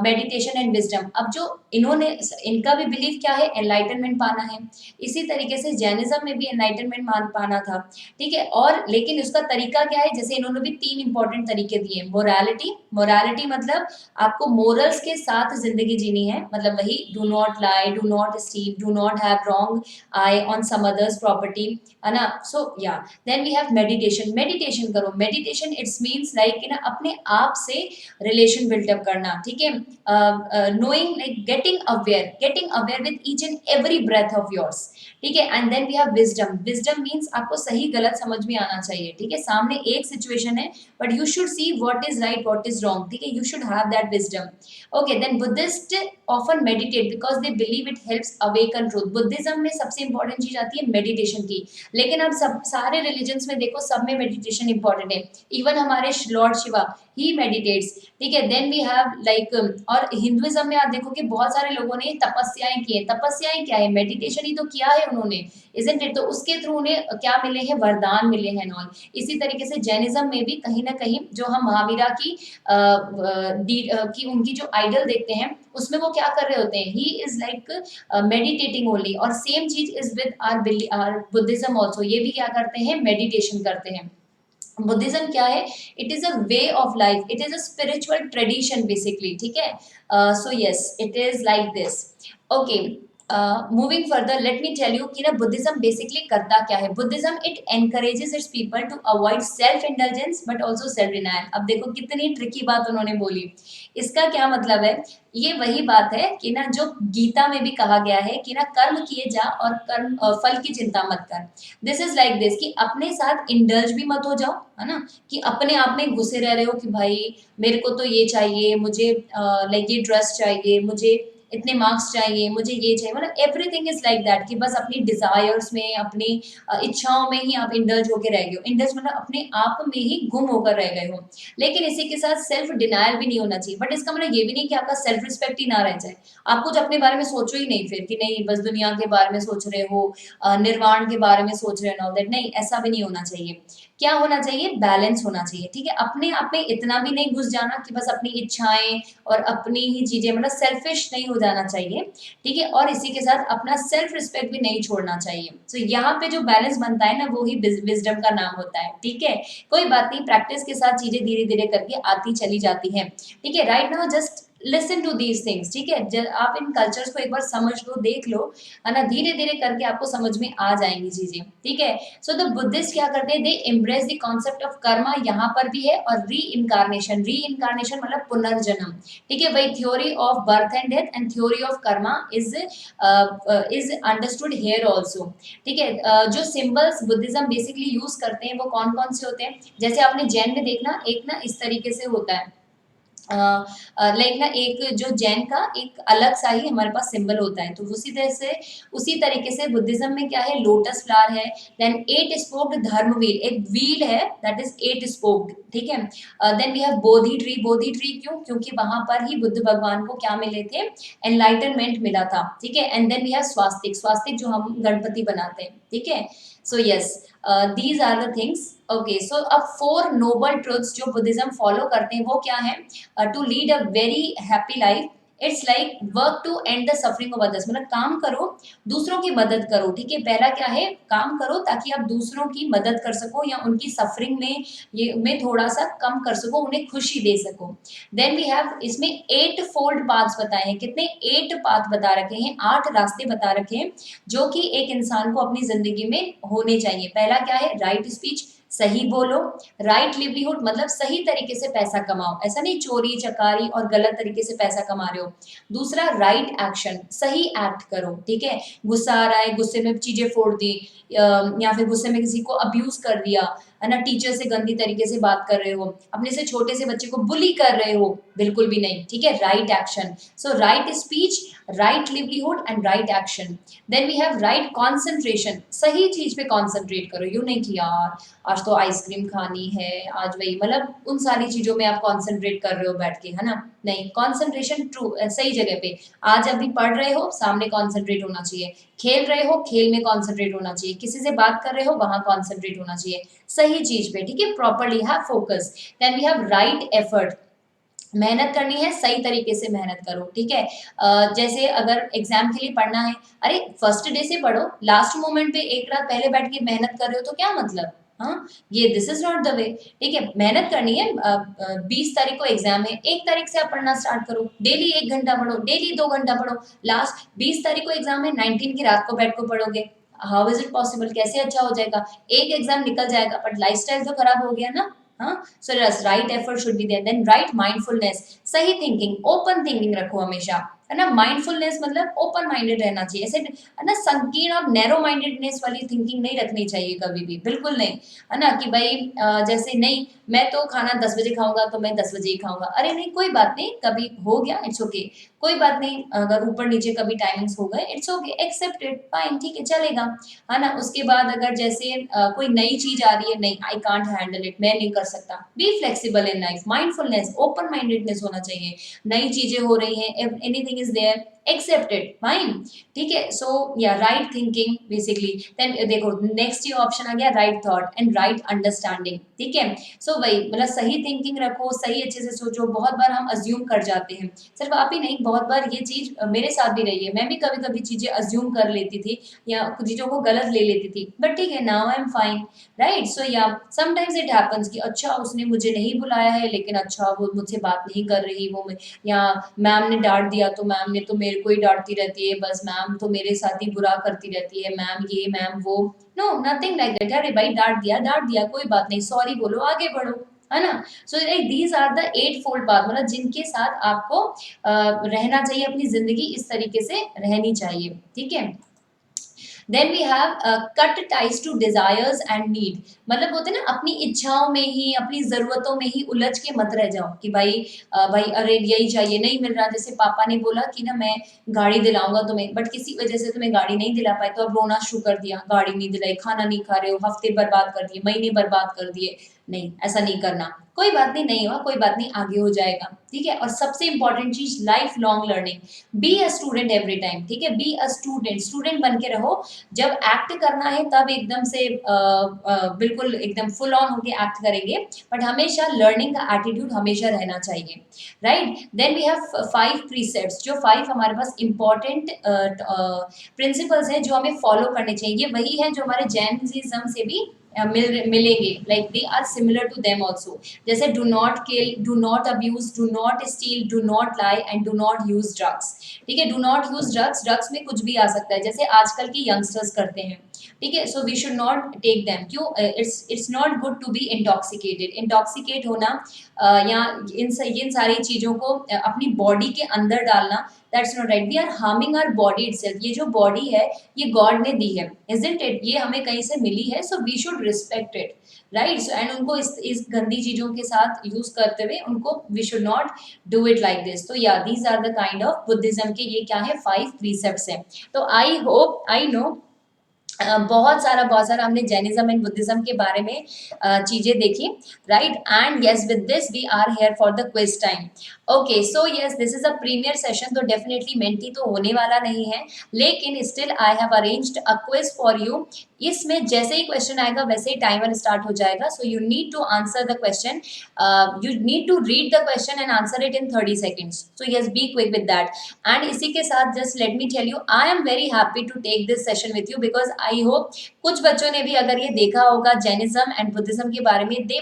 meditation and wisdom. अब जो इन्होंने, इनका भी बिलीव क्या है, एनलाइटनमेंट पाना है, इसी तरीके से जैनिज्म में भी एनलाइटनमेंट पाना था, ठीक है। और लेकिन उसका तरीका क्या है, जैसे इन्होंने भी 3 इंपॉर्टेंट तरीके दिए, मोरालिटी, मोरालिटी मतलब आपको मोरल्स के साथ जिंदगी जीनी है, मतलब वही do not lie, do not steal, do not have wrong eye on some others property, है ना। So yeah then we have meditation, meditation करो, मेडिटेशन इट्स मीन्स लाइक ना अपने आप से रिलेशन बिल्डअप करना, ठीक है, knowing like getting aware with each and every breath of yours, ठीक है। And then we have wisdom, wisdom means आपको सही गलत समझ में आना चाहिए, ठीक है, सामने एक सिचुएशन है but you should see what is right what is wrong, ठीक है, you should have that wisdom. Okay, then Buddhists often meditate because they believe it helps awaken truth. Buddhism में सबसे इंपॉर्टेंट चीज आती है मेडिटेशन की, लेकिन अब सब सारे रिलीजन्स में देखो, सब में मेडिटेशन इंपॉर्टेंट है, इवन हमारे लॉर्ड शिवा ही मेडिटेट्स, ठीक है। देन वी हैव लाइक, और हिंदुइज्म में आप देखो कि बहुत सारे लोगों ने तपस्याएं की है, तपस्याएं क्या है, मेडिटेशन ही तो किया है उन्होंने, इजंट इट, तो उसके थ्रू उन्हें क्या मिले हैं, वरदान मिले हैं नॉल। इसी तरीके से जैनिज्म में भी कहीं ना कहीं जो हम महावीरा की की उनकी जो आइडल देखते हैं उसमें वो क्या कर रहे होते हैं, he is like meditating only, और सेम चीज is with our Buddhism also, ये भी क्या करते हैं, मेडिटेशन करते हैं। बुद्धिज्म क्या है, it is a way of life, it is a spiritual tradition basically, ठीक है। So yes, it is like this. Okay, moving further let me tell you कि ना बुद्धिज्म बेसिकली करता क्या है। Buddhism it encourages its people to avoid self indulgence but also self denial. अब देखो कितनी ट्रिकी बात उन्होंने बोली, इसका क्या मतलब है, ये वही बात है कि ना जो गीता में भी कहा गया है कि ना कर्म किए जा और कर्म फल की चिंता मत कर। दिस इज लाइक दिस कि अपने साथ इंडल्ज भी मत हो जाओ, है ना, कि अपने आप में घुसे रह रहे हो कि भाई मेरे को तो ये चाहिए, मुझे लाइक ये ड्रेस चाहिए, मुझे इतने मार्क्स चाहिए, मुझे ये चाहिए, मतलब एवरीथिंग इज लाइक दैट कि बस अपनी डिजायर्स में, अपनी इच्छाओं में ही आप इंडल्ज होकर रह गए हो, इंडल्ज मतलब अपने आप में ही गुम होकर रह गए हो। लेकिन इसी के साथ सेल्फ डिनायल भी नहीं होना चाहिए, बट इसका मतलब ये भी नहीं कि आपका सेल्फ रिस्पेक्ट ही ना रह जाए, आप कुछ अपने बारे में सोचो ही नहीं फिर कि नहीं बस दुनिया के बारे में सोच रहे हो, निर्वाण के बारे में सोच रहे हो, ऑल दैट, नहीं, ऐसा भी नहीं होना चाहिए। क्या होना चाहिए, बैलेंस होना चाहिए, ठीक है। अपने आप में इतना भी नहीं घुस जाना कि बस अपनी इच्छाएं और अपनी ही चीजें, मतलब सेल्फिश नहीं हो जाना चाहिए, ठीक है, और इसी के साथ अपना सेल्फ रिस्पेक्ट भी नहीं छोड़ना चाहिए। तो यहाँ पे जो बैलेंस बनता है ना वो ही विजडम का नाम होता है, ठीक है। कोई बात नहीं, प्रैक्टिस के साथ चीजें धीरे धीरे करके आती चली जाती हैं, ठीक है। Right now just listen to these things, ठीक है, आप इन कल्चर्स को एक बार समझ लो, देख लो, है ना, धीरे धीरे करके आपको समझ में आ जाएंगी चीजें, ठीक है। सो द बुद्धिस्ट क्या करते हैं, they embrace the concept of Karma, यहाँ पर भी है, और री इनकारनेशन, री इनकारनेशन मतलब पुनर्जन्म, ठीक है, वही theory of birth and death and theory of karma is understood here also, ठीक है। जो सिंबल्स बुद्धिज्म बेसिकली यूज करते हैं वो कौन कौन से होते हैं, जैसे आपने जैन में देखना, एक ना इस तरीके से होता है, लाइक ना एक जो जैन का एक अलग सा ही हमारे पास सिंबल होता है, तो उसी तरीके से बुद्धिज्म में क्या है, लोटस फ्लावर है, देन 8 स्पोक्ड धर्म व्हील, एक व्हील है दैट इज 8 स्पोक्ड, ठीक है। Then we have Bodhi tree, Bodhi tree क्यों, क्योंकि वहां पर ही बुद्ध भगवान को क्या मिले थे, एनलाइटनमेंट मिला था, ठीक है। And then we have swastik, swastik जो हम गणपति बनाते हैं, ठीक है। So yes, these are the things. Okay, so अब 4 नोबल ट्रुथ्स जो बुद्धिज्म फॉलो करते हैं वो क्या है? To lead a very happy life, it's like work to end the suffering of others, मतलब काम करो, दूसरों की मदद करो, ठीक है? पहला क्या है? काम करो ताकि आप दूसरों की मदद कर सको या उनकी सफरिंग में ये में थोड़ा सा कम कर सको, उन्हें खुशी दे सको। देन वी हैव इसमें 8 फोल्ड पाथ्स बताए हैं। कितने? 8 पाथ बता रखे हैं, 8 रास्ते बता रखे हैं जो कि एक इंसान को अपनी जिंदगी में होने चाहिए। पहला क्या है? राइट स्पीच, सही बोलो। राइट लिवलीहुड मतलब सही तरीके से पैसा कमाओ, ऐसा नहीं चोरी चकारी और गलत तरीके से पैसा कमा रहे हो। दूसरा राइट एक्शन, सही एक्ट करो, ठीक है? गुस्सा आ रहा है, गुस्से में चीजें फोड़ दी, या फिर गुस्से में किसी को अब्यूज कर दिया, है ना, टीचर से गंदी तरीके से बात कर रहे हो, अपने से छोटे से बच्चे को बुली कर रहे हो, बिल्कुल भी नहीं, ठीक है? Right action. So right speech, right livelihood and right action. Then we have right concentration, सही चीज पे कॉन्सेंट्रेट करो, यू नहीं कि यार आज तो आइसक्रीम खानी है, आज वही, मतलब उन सारी चीजों में आप कॉन्सेंट्रेट कर रहे हो बैठ के, है ना? नहीं, कॉन्सेंट्रेशन ट्रू सही जगह पे। आज अभी पढ़ रहे हो, सामने कॉन्सेंट्रेट होना चाहिए। खेल रहे हो, खेल में कॉन्सेंट्रेट होना चाहिए। किसी से बात कर रहे हो, वहां कॉन्सेंट्रेट होना चाहिए, सही चीज पे, ठीक है? Properly have focus. Then we have right effort, मेहनत करनी है, सही तरीके से मेहनत करो, ठीक है? जैसे अगर एग्जाम के लिए पढ़ना है, अरे फर्स्ट डे से पढ़ो, लास्ट मोमेंट पे एक रात पहले बैठ के मेहनत कर रहे हो तो क्या मतलब? हाँ, ये this is not the way, ठीक है? मेहनत करनी है। 20 तारीख को एग्जाम है, 1 तारीख से आप पढ़ना स्टार्ट करो, डेली 1 घंटा पढ़ो, डेली 2 घंटा पढ़ो। लास्ट 20 तारीख को एग्जाम है, 19 की रात को बैठ को पढ़ोगे, हाउ इज इट पॉसिबल? कैसे अच्छा हो जाएगा? एक एग्जाम निकल जाएगा बट लाइफस्टाइल तो खराब हो गया ना। हाँ, so yes, right effort should be there. Then right mindfulness, सही थिंकिंग, ओपन थिंकिंग रखो हमेशा, है ना? माइंडफुलनेस मतलब ओपन माइंडेड रहना चाहिए, ऐसे है ना, संकीर्ण और नैरो माइंडेडनेस वाली थिंकिंग नहीं रखनी चाहिए कभी भी, बिल्कुल नहीं, है ना? कि भाई जैसे नहीं, मैं तो खाना 10 बजे खाऊंगा तो मैं 10 बजे ही खाऊंगा, अरे नहीं, कोई बात नहीं, कभी हो गया, इट्स ओके, कोई बात नहीं, अगर ऊपर नीचे कभी टाइमिंग्स हो गए, it's okay, accept it, fine, ठीक है, चलेगा, है ना? उसके बाद अगर जैसे कोई नई चीज आ रही है, नहीं, आई कांट हैंडल इट, मैं नहीं कर सकता, be flexible in life, mindfulness, open mindedness होना चाहिए। नई चीजें हो रही हैं, anything is there, accept it, fine, ठीक है? So yeah right thinking basically. देन देखो नेक्स्ट ये ऑप्शन आ गया, right thought and right understanding, ठीक है? सो वही, मतलब सही थिंकिंग रखो, सही अच्छे से सोचो। बहुत बार हम अज्यूम कर जाते हैं, सिर्फ आप ही नहीं, बहुत बार ये चीज मेरे साथ भी रही है, मैं भी कभी कभी चीजें अज्यूम कर लेती थी या कुछ चीजों को गलत ले लेती थी, बट ठीक है, now I am fine, right? So yeah sometimes it happens कि अच्छा उसने मुझे नहीं बुलाया है, लेकिन अच्छा वो मुझसे बात नहीं कर रही, या मैम ने डांट दिया तो मैम ने तो मेरे को ही डांटती रहती है, बस मैम तो मेरे साथ ही बुरा करती रहती है, मैम ये मैम वो। No, nothing like that. अरे भाई, डांट दिया, कोई बात नहीं, सॉरी बोलो, आगे बढ़ो, है ना? So these are the 8 fold path, मतलब जिनके साथ आपको रहना चाहिए, अपनी जिंदगी इस तरीके से रहनी चाहिए, ठीक है? Then we have cut ties to desires and need, मतलब होते हैं ना, अपनी इच्छाओं में ही, अपनी जरूरतों में ही उलझ के मत रह जाओ कि भाई भाई अरे यही चाहिए, नहीं मिल रहा, जैसे पापा ने बोला कि ना मैं गाड़ी दिलाऊंगा तुम्हें, बट किसी वजह से तुम्हें गाड़ी नहीं दिला पाए, तो अब रोना शुरू कर दिया, गाड़ी नहीं दिलाई, खाना नहीं खा रहे हो, हफ्ते बर्बाद कर दिए, महीने बर्बाद कर दिए। नहीं, ऐसा नहीं करना, कोई बात नहीं, नहीं हुआ कोई बात नहीं, आगे हो जाएगा, ठीक है? और सबसे इंपॉर्टेंट चीज, life long learning, be a student every time, ठीक है? बी अ स्टूडेंट, स्टूडेंट बन के रहो। जब एक्ट करना है तब एकदम से बिल्कुल एकदम फुल ऑन होके एक्ट करेंगे, बट हमेशा लर्निंग का एटीट्यूड हमेशा रहना चाहिए, right? Then we have 5 precepts, जो 5 हमारे पास इंपॉर्टेंट प्रिंसिपल्स हैं जो हमें फॉलो करने चाहिए, ये वही है जो हमारे जैनिज्म से भी मिलेंगे, like they are similar to them also. जैसे do not kill, do not abuse, do not steal, do not lie and do not use drugs, ठीक है? Do not use drugs, drugs में कुछ भी आ सकता है, जैसे आजकल के यंगस्टर्स करते हैं, ठीक है? So we should not take them, क्यों? It's not good to be intoxicated, intoxicate होना या इन सारी चीजों को अपनी बॉडी के अंदर डालना, that's not right, we are harming our body itself. ये जो बॉडी है, ये गॉड ने दी है, इजंट इट? ये हमें कहीं से मिली है, so we should respect it, right? So and उनको इस गंदी चीजों के साथ यूज करते हुए उनको we should not do it like this. तो या these are the kind of Buddhism के, ये क्या है, 5 प्रीसेप्ट्स हैं। तो आई होप, आई नो बहुत सारा हमने जैनिज्म एंड बुद्धिज्म के बारे में चीजें देखी, right. And yes, with this we are here for the quiz time. Okay, so yes, this is a premier session, तो डेफिनेटली मेंटी तो होने वाला नहीं है, लेकिन still I have arranged a quiz for you. इसमें जैसे ही क्वेश्चन आएगा वैसे ही टाइमर स्टार्ट हो जाएगा, so you need to answer the question, you need to read the question and answer it in 30 seconds, so yes, be quick with that. And इसी के साथ just let me tell you, I am very happy to take this session with you, because I hope कुछ बच्चों ने भी अगर ये देखा होगा जैनिज्म एंड बुद्धिज्म के बारे में, they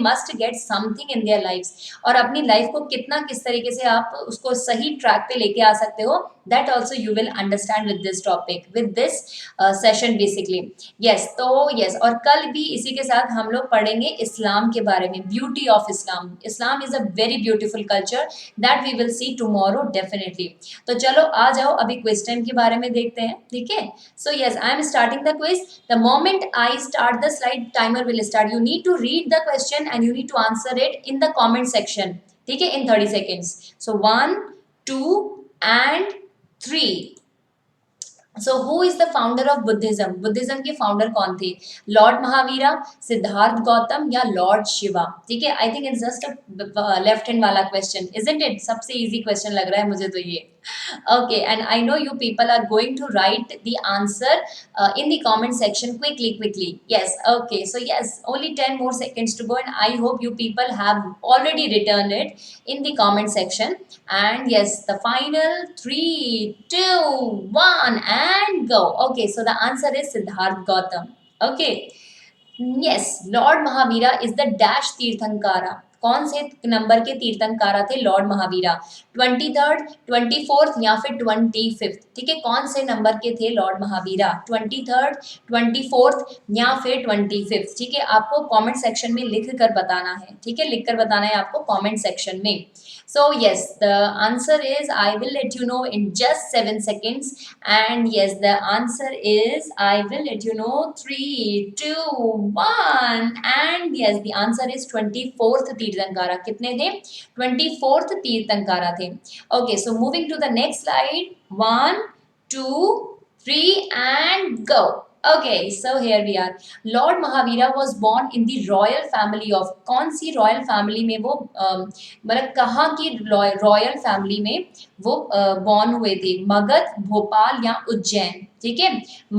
must get something in their lives, और अपनी लाइफ को कितना किस तरीके से आप उसको सही ट्रैक पे लेके आ सकते हो, that also you will understand with this topic, with this session basically. Yes, तो यस, और कल भी इसी के साथ हम लोग पढ़ेंगे इस्लाम के बारे में, beauty of Islam. Islam is a very beautiful culture that we will see tomorrow definitely. तो चलो आ जाओ, अभी क्विज टाइम के बारे में देखते हैं, ठीक है। So yes, I am starting the quiz. The moment I start the slide, timer will start. You need to read the question and you need to answer it in the comment section. ठीक है, in 30 seconds. So 1, 2 and 3. So who is the founder of Buddhism? Buddhism के founder कौन थे? Lord Mahavira, Siddharth Gautam या Lord Shiva? ठीक है, I think it's just a left hand वाला question, isn't it? सबसे इजी क्वेश्चन लग रहा है मुझे तो ये। Okay, and I know you people are going to write the answer in the comment section quickly. Yes, okay, so yes, only 10 more seconds to go, and I hope you people have already written it in the comment section. And yes, the final 3, 2, 1 and go. Okay, so the answer is Siddharth Gautam. Okay, yes, Lord Mahavira is the dash Tirthankara. कौन से number के तीर्थंकारा थे Lord Mahavira? 23rd, 24th या फिर 25th? ठीक है, कौन से नंबर के थे लॉर्ड महावीरा? 23rd, 24th या फिर 25th? ठीक है, आपको कमेंट सेक्शन में लिख कर बताना है, ठीक है, लिख कर बताना है आपको कमेंट सेक्शन में। So yes, the answer is, I will let you know in just 7 seconds. And yes, the answer is, I will let you know 3, 2, 1. And yes, the answer is 24th Tirthankara. कितने थे? 24th Tirthankara थे। Okay, so moving to the next slide. 1, 2, 3 and go. Okay, so here we are. Lord Mahavira was born in the royal family of, कौन सी royal family में वो मतलब कहाँ की royal family में वो बॉर्न हुए थे? मगध, भोपाल या उज्जैन? ठीक है,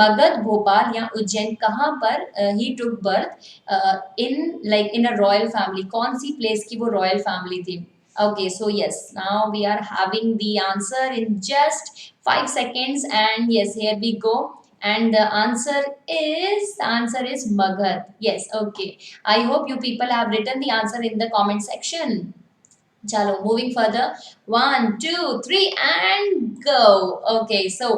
मगध, भोपाल या उज्जैन, कहाँ पर he took birth in like in a royal family? कौन सी प्लेस की वो रॉयल फैमिली थी? Okay, so yes, now we are having the answer in just 5 seconds, and yes, here we go. And the answer is Magad. Yes, okay. I hope you people have written the answer in the comment section. Chalo, moving further. 1, 2, 3 and go. Okay, so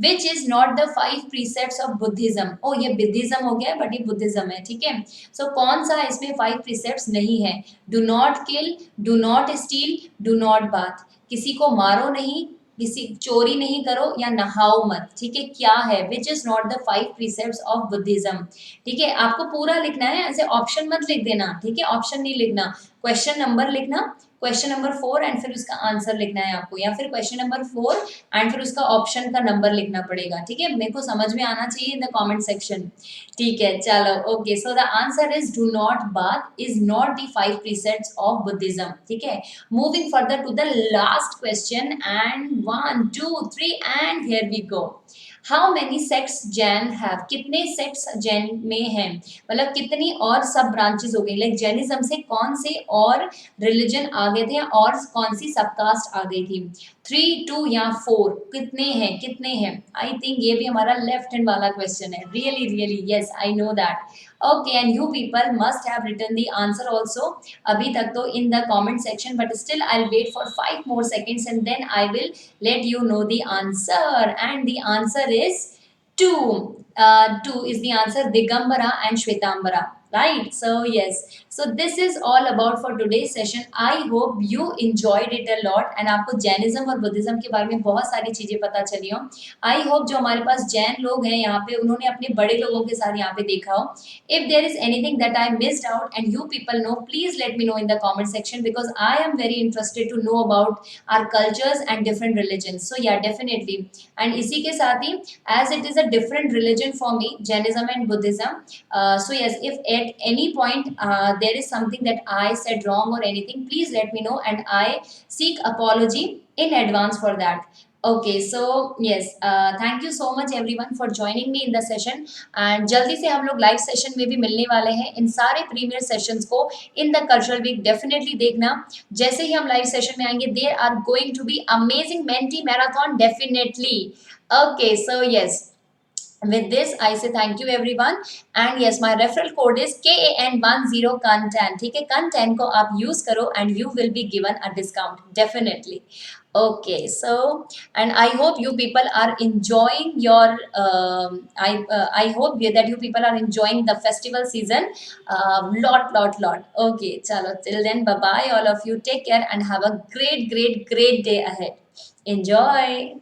which is not the 5 precepts of Buddhism? Oh, ये Buddhism हो गया, but ये Buddhism है, ठीक है। So कौन सा इसमें 5 precepts नहीं है? Do not kill, do not steal, do not bath. किसी को मारो नहीं, किसी चोरी नहीं करो या नहाओ मत, ठीक है। क्या है? Which is not the 5 precepts of Buddhism? ठीक है, आपको पूरा लिखना है, ऐसे ऑप्शन मत लिख देना, ठीक है, ऑप्शन नहीं लिखना, क्वेश्चन नंबर लिखना, क्वेश्चन नंबर 4 एंड फिर उसका आंसर लिखना है आपको, या फिर क्वेश्चन नंबर 4 एंड फिर उसका ऑप्शन का नंबर लिखना पड़ेगा, ठीक है। मेरे को समझ में आना चाहिए इन द कमेंट सेक्शन, ठीक है। चलो, okay, so the answer is do not bath is not the 5 precepts of Buddhism, ठीक है। Moving further to the last question and 1, 2, 3 and here we go. How many sects Jain have? कितने sects Jain में हैं? मतलब कितनी और सब ब्रांचेस हो गई, लाइक जैनिज्म से कौन से और रिलीजन आ गए थे और कौन सी सबकास्ट आ गई थी? 3, 2 या 4? कितने हैं, कितने हैं? आई थिंक ये भी हमारा लेफ्ट हैंड वाला क्वेश्चन है, really yes, I know that. Okay, and you people must have written the answer also abhi tak to in the comment section, but still I'll wait for 5 more seconds and then I will let you know the answer. And the answer is 2. 2 is the answer, Digambara and Shvetambara. right? So yes, so this is all about for today's session. I hope you enjoyed it a lot and आपको Jainism और Buddhism के बारे में बहुत सारी चीजें पता चली हो. आई होप जो हमारे पास जैन लोग हैं यहाँ पे उन्होंने अपने बड़े लोगों के साथ यहाँ पे देखा हो. If there is anything that I missed out and you people know, please let me know in the comment section because I am very interested to know about our cultures and different religions. So yeah, definitely. And इसी के साथ ही as it is a different religion for me, Jainism and Buddhism. So yes, if at any point there is something that I said wrong or anything, please let me know and I seek apology in advance for that. Okay, so yes, thank you so much everyone for joining me in the session. And जल्दी से हम लोग live session में भी मिलने वाले हैं. इन सारे प्रीमियर सेशंस को in the cultural week definitely देखना. जैसे ही हम लाइव सेशन में आएंगे there are going to be amazing Menti marathon definitely. Okay, so yes, with this I say thank you everyone and yes my referral code is KAN10 content. ठीक है, content को आप use करो and you will be given a discount definitely. Okay, so and I hope you people are enjoying your I hope that you people are enjoying the festival season lot. Okay, chalo, till then bye bye all of you, take care and have a great day ahead. Enjoy.